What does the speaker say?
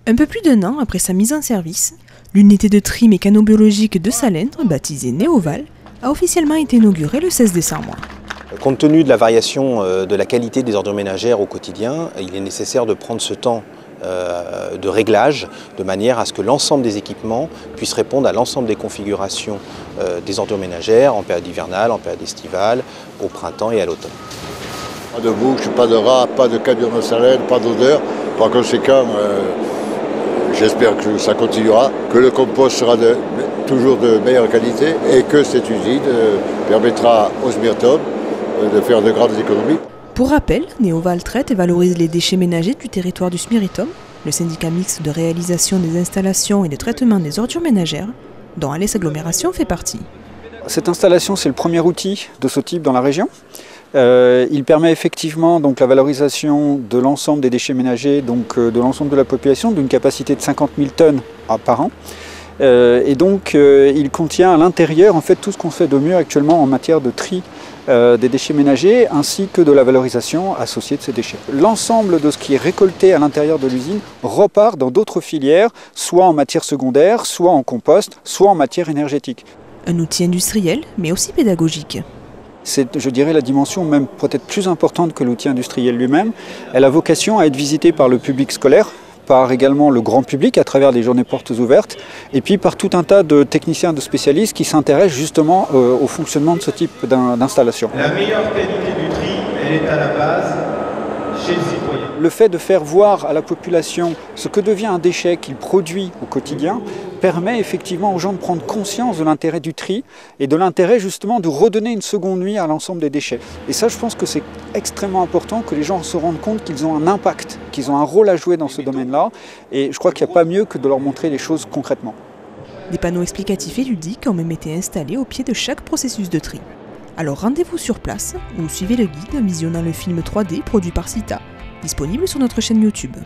Un peu plus d'1 an après sa mise en service, l'unité de tri mécanobiologique de Salindre, baptisée Néoval, a officiellement été inaugurée le 16 décembre. Compte tenu de la variation de la qualité des ordures ménagères au quotidien, il est nécessaire de prendre ce temps de réglage de manière à ce que l'ensemble des équipements puissent répondre à l'ensemble des configurations des ordures ménagères en période hivernale, en période estivale, au printemps et à l'automne. Pas de bouche, pas de rats, pas de camion de salade, pas d'odeur. Par conséquent, j'espère que ça continuera, que le compost sera toujours de meilleure qualité et que cette usine permettra aux Smirtom de faire de grandes économies. Pour rappel, Néoval traite et valorise les déchets ménagers du territoire du Smiritom, le syndicat mixte de réalisation des installations et de traitement des ordures ménagères, dont Alès Agglomération fait partie. Cette installation, c'est le premier outil de ce type dans la région. Il permet effectivement donc, la valorisation de l'ensemble des déchets ménagers, donc de l'ensemble de la population, d'une capacité de 50 000 tonnes par an. Et donc il contient à l'intérieur en fait, tout ce qu'on fait de mieux actuellement en matière de tri des déchets ménagers ainsi que de la valorisation associée de ces déchets. L'ensemble de ce qui est récolté à l'intérieur de l'usine repart dans d'autres filières, soit en matière secondaire, soit en compost, soit en matière énergétique. Un outil industriel, mais aussi pédagogique. C'est, je dirais, la dimension même peut-être plus importante que l'outil industriel lui-même. Elle a vocation à être visitée par le public scolaire, par également le grand public à travers des journées portes ouvertes, et puis par tout un tas de techniciens, de spécialistes qui s'intéressent justement au fonctionnement de ce type d'installation. La meilleure qualité du tri, elle est à la base chez le citoyen. Le fait de faire voir à la population ce que devient un déchet qu'il produit au quotidien permet effectivement aux gens de prendre conscience de l'intérêt du tri et de l'intérêt justement de redonner une seconde vie à l'ensemble des déchets. Et ça, je pense que c'est extrêmement important que les gens se rendent compte qu'ils ont un impact, qu'ils ont un rôle à jouer dans ce domaine-là. Et je crois qu'il n'y a pas mieux que de leur montrer les choses concrètement. Des panneaux explicatifs et ludiques ont même été installés au pied de chaque processus de tri. Alors rendez-vous sur place ou suivez le guide en visionnant le film 3D produit par Cita, disponible sur notre chaîne YouTube.